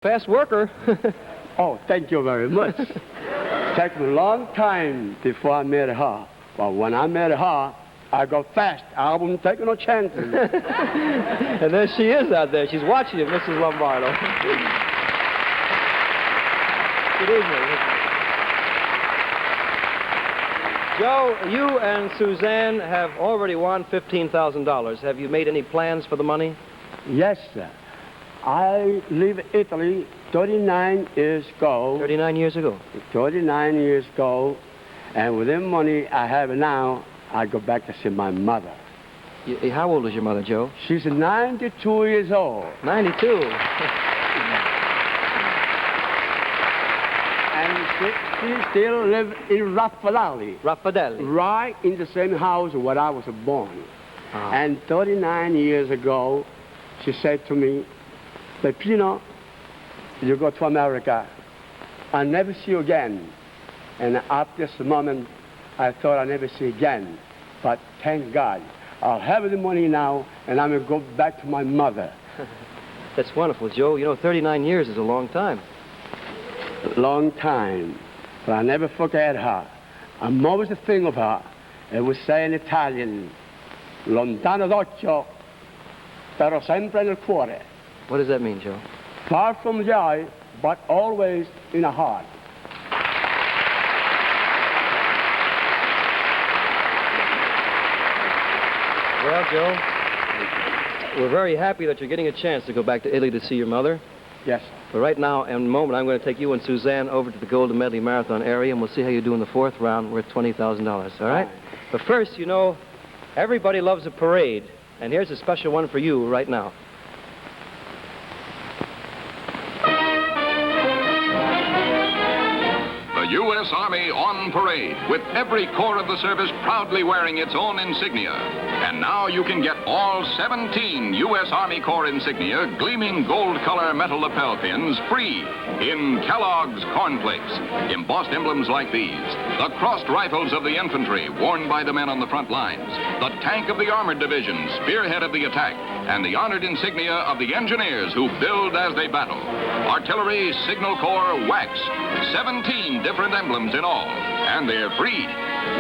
Fast worker. Oh, thank you very much. Took me a long time before I met her. But when I met her, I got fast. I wouldn't take no chances. And there she is out there. She's watching you, Mrs. Lombardo. Good evening. Joe, you and Suzanne have already won $15,000. Have you made any plans for the money? Yes, sir. I leave Italy 39 years ago. 39 years ago. 39 years ago. And with the money I have now, I go back to see my mother. How old is your mother, Joe? She's 92 years old. 92. And she still lives in Raffaelli. Raffaelli. Right in the same house where I was born. Ah. And 39 years ago, she said to me, Peppino, you go to America. I'll never see you again. And at this moment, I thought I'll never see you again. But thank God, I'll have the money now, and I'm going to go back to my mother. That's wonderful, Joe. You know, 39 years is a long time. Long time. But I never forget her. I'm always thinking of her. It would say in Italian, lontano d'occhio, però sempre nel cuore. What does that mean, Joe? Far from the eye, but always in the heart. Well, Joe, we're very happy that you're getting a chance to go back to Italy to see your mother. Yes. But right now, in a moment, I'm going to take you and Suzanne over to the Golden Medley Marathon area, and we'll see how you do in the fourth round worth $20,000, all right? But first, you know, everybody loves a parade, and here's a special one for you right now. The U.S. Army on parade, with every corps of the service proudly wearing its own insignia. And now you can get all 17 U.S. Army Corps insignia, gleaming gold-color metal lapel pins, free in Kellogg's cornflakes. Embossed emblems like these, the crossed rifles of the infantry worn by the men on the front lines, the tank of the armored division, spearhead of the attack, and the honored insignia of the engineers who build as they battle. Artillery, Signal Corps, wax, 17 different emblems in all, and they're free.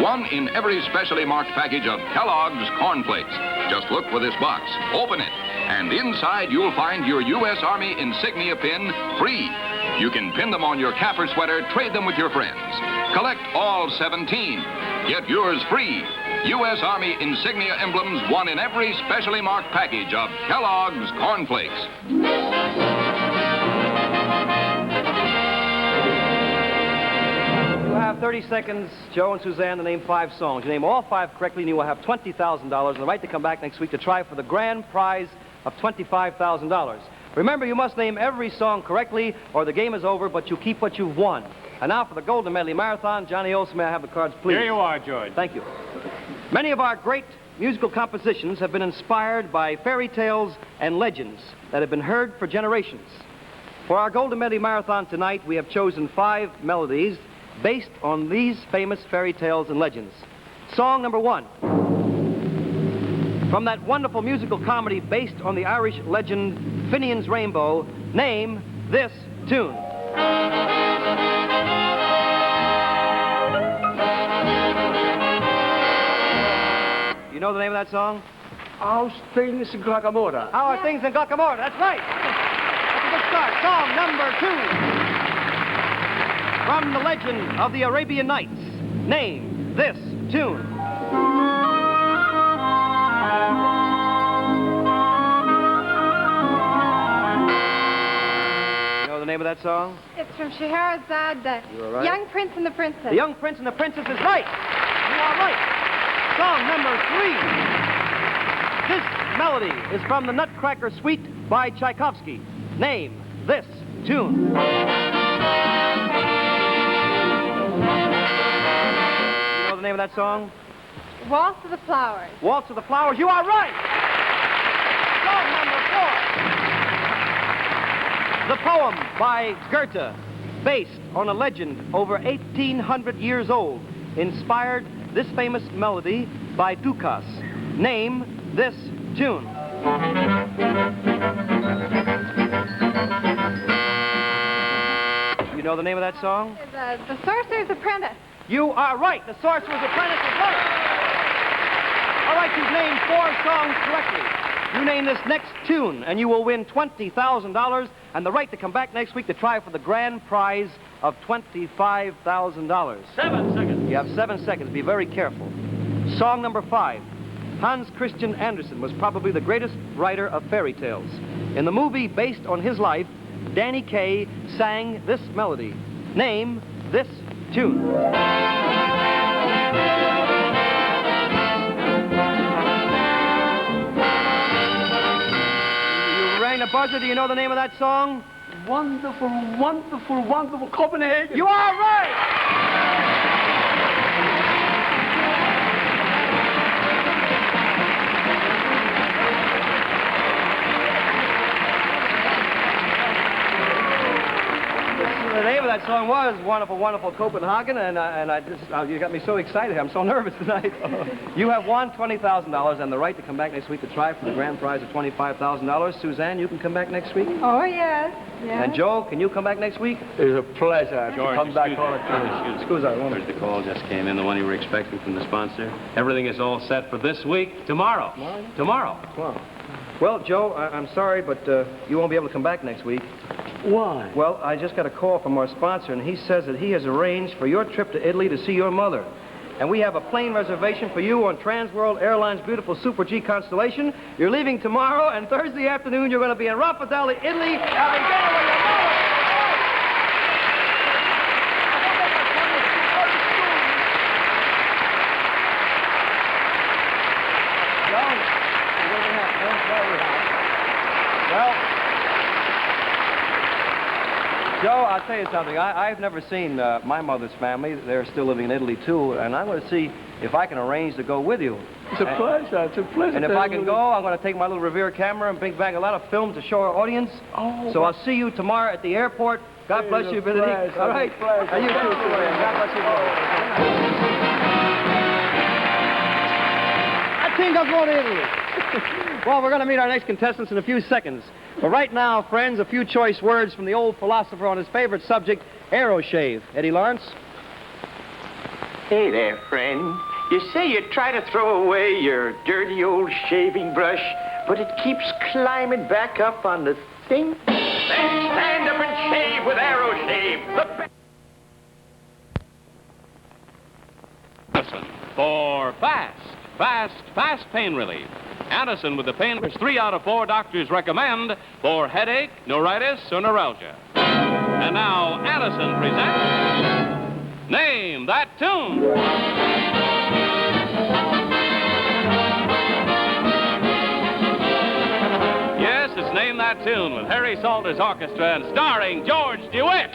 One in every specially marked package of Kellogg's cornflakes. Just look for this box, open it, and inside you'll find your U.S. Army insignia pin free. You can pin them on your cap or sweater, trade them with your friends. Collect all 17. Get yours free. U.S. Army insignia emblems, one in every specially marked package of Kellogg's cornflakes. You have 30 seconds, Joe and Suzanne, to name 5 songs. You name all 5 correctly, and you will have $20,000 and the right to come back next week to try for the grand prize of $25,000. Remember, you must name every song correctly, or the game is over, but you keep what you've won. And now for the Golden Medley Marathon. Johnny Olson, may I have the cards, please? Here you are, George. Thank you. Many of our great musical compositions have been inspired by fairy tales and legends that have been heard for generations. For our Golden Medley Marathon tonight, we have chosen 5 melodies based on these famous fairy tales and legends. Song number 1. From that wonderful musical comedy based on the Irish legend Finian's Rainbow, name this tune. You know the name of that song? How's things in Guacamole? How Are Things in Guacamole? That's right. That's a good start. Song number 2. From the legend of the Arabian Nights, name this tune. You know the name of that song? It's from Scheherazade, the You are right. Young Prince and the Princess. The Young Prince and the Princess is right. You are right. Song number 3. This melody is from the Nutcracker Suite by Tchaikovsky. Name this tune. The name of that song? Waltz of the Flowers. Waltz of the Flowers. You are right. Song number 4. The poem by Goethe, based on a legend over 1,800 years old, inspired this famous melody by Dukas. Name this tune. you know the name of that song? The Sorcerer's Apprentice. You are right. The Sorcerer's Apprentice is right. All right, you've named 4 songs correctly. You name this next tune, and you will win $20,000 and the right to come back next week to try for the grand prize of $25,000. 7 seconds. You have 7 seconds. Be very careful. Song number 5. Hans Christian Andersen was probably the greatest writer of fairy tales. In the movie based on his life, Danny Kaye sang this melody. Name this tune. You rang the buzzer. Do you know the name of that song? Wonderful, wonderful, wonderful Copenhagen. You are right! The name of that song was Wonderful, Wonderful Copenhagen, and you got me so excited. I'm so nervous tonight. You have won $20,000 and the right to come back next week to try for the grand prize of $25,000. Suzanne, you can come back next week? Oh, yes. Yes. And Joe, can you come back next week? It's a pleasure George, to come back all the time. Excuse me. George, the call just came in, the one you were expecting from the sponsor. Everything is all set for this week. Tomorrow. Tomorrow. Wow. Well, Joe, I'm sorry, but you won't be able to come back next week. Why? Well, I just got a call from our sponsor, and he says that he has arranged for your trip to Italy to see your mother. And we have a plane reservation for you on Transworld Airlines' beautiful Super G Constellation. You're leaving tomorrow, and Thursday afternoon you're going to be in Raffaele, Italy, having dinner with your mother. Well, Joe, I'll tell you something. I've never seen my mother's family. They're still living in Italy, too, and I'm going to see if I can arrange to go with you. It's a pleasure. It's a pleasure. And if I can go, I'm going to take my little Revere camera and bring back a lot of film to show our audience. Oh, So I'll see you tomorrow at the airport. God bless you, Benedict. All right? And you too, Suzanne. God bless you both. I think I'll go to Italy. Well, we're going to meet our next contestants in a few seconds. But right now, friends, a few choice words from the old philosopher on his favorite subject, aeroshave. Eddie Lawrence? Hey there, friend. You say you try to throw away your dirty old shaving brush, but it keeps climbing back up on the thing. Then stand up and shave with aeroshave. Addison for fast pain relief. Addison with the pain which 3 out of 4 doctors recommend for headache, neuritis, or neuralgia. And now Addison presents Name That Tune. Yes, it's Name That Tune with Harry Salter's orchestra and starring George DeWitt.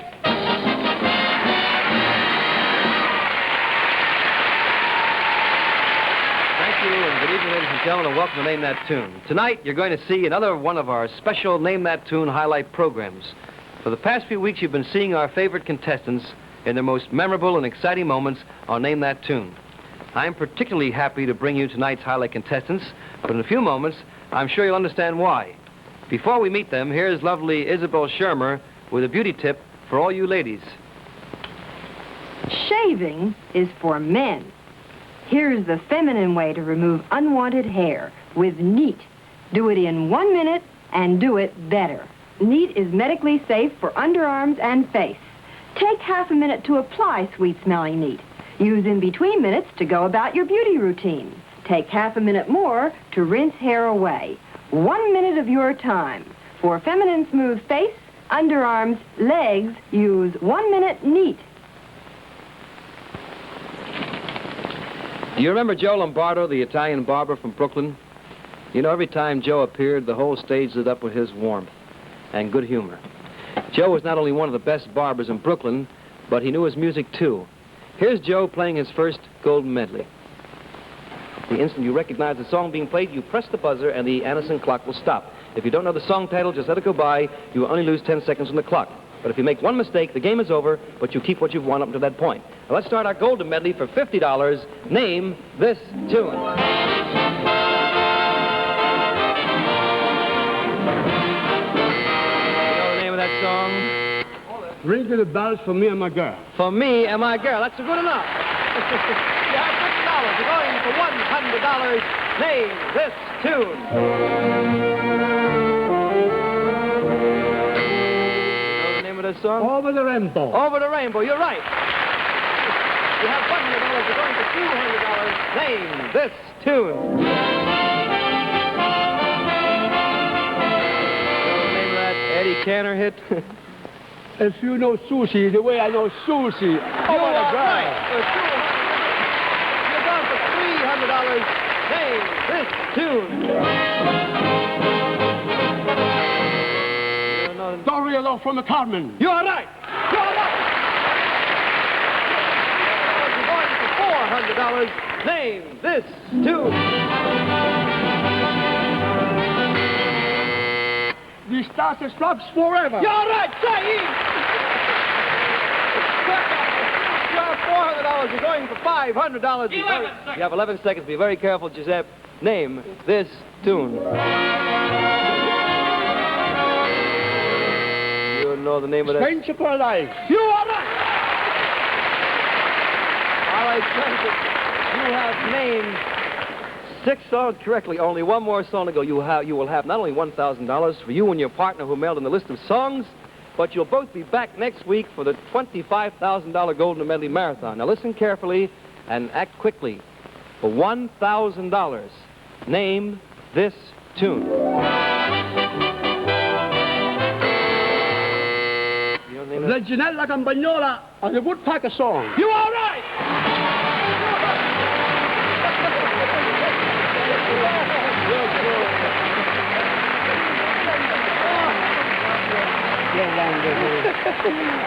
Thank you, and good evening, ladies and gentlemen, and welcome to Name That Tune. Tonight, you're going to see another one of our special Name That Tune highlight programs. For the past few weeks, you've been seeing our favorite contestants in their most memorable and exciting moments on Name That Tune. I'm particularly happy to bring you tonight's highlight contestants, but in a few moments, I'm sure you'll understand why. Before we meet them, here's lovely Isabel Shermer with a beauty tip for all you ladies. Shaving is for men. Here's the feminine way to remove unwanted hair with Neat. Do it in 1 minute and do it better. Neat is medically safe for underarms and face. Take half a minute to apply sweet-smelling Neat. Use in between minutes to go about your beauty routine. Take half a minute more to rinse hair away. 1 minute of your time. For feminine smooth face, underarms, legs, use 1 minute Neat. Do you remember Joe Lombardo, the Italian barber from Brooklyn? You know, every time Joe appeared, the whole stage lit up with his warmth and good humor. Joe was not only one of the best barbers in Brooklyn, but he knew his music, too. Here's Joe playing his first golden medley. The instant you recognize the song being played, you press the buzzer and the Anderson clock will stop. If you don't know the song title, just let it go by. You will only lose 10 seconds on the clock. But if you make one mistake, the game is over, but you keep what you've won up to that point. Now let's start our golden medley for $50. Name this tune. You know the name of that song? Ring the bells for me and my girl. For me and my girl. That's good enough. You have $50. You're going for $100. Name this tune. You know the name of this song? Over the rainbow. Over the Rainbow. You're right. You have $100. You're going for $200. Name this tune. You know the name of that Eddie Cantor hit? If you know sushi the way I know sushi, You are right. You're going for $300. Name this tune. Dorielo from the Carmen. You are right. You're right. You're going for $400. Name this tune. The stars and stripes forever. You're right, Saeed. You have $400. You're going for $500. You have 11 seconds. Be very careful, Giuseppe. Name this tune. You know the name of that. Friendship for life. You are right. All right, Friendship. You have named 6 songs correctly. Only one more song to go. You will have not only $1,000 for you and your partner who mailed in the list of songs, but you'll both be back next week for the $25,000 Golden Medley Marathon. Now listen carefully and act quickly. For $1,000, name this tune. You know the name of The it? Ginella Campagnola on the Woodpecker song. You are right!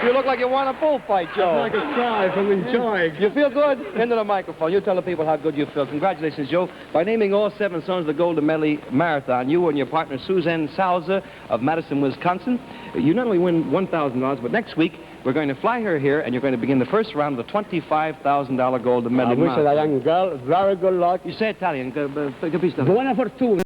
You look like you won a bullfight, Joe. Like a cry from enjoying. You feel good? Into the microphone. You tell the people how good you feel. Congratulations, Joe. By naming all 7 songs of the Golden Medley Marathon, you and your partner, Suzanne Salza of Madison, Wisconsin, you not only win $1,000, but next week, we're going to fly her here, and you're going to begin the first round of the $25,000 Golden Medley I wish Marathon. that young girl very good luck. You say Italian. Capisco. Buona fortuna.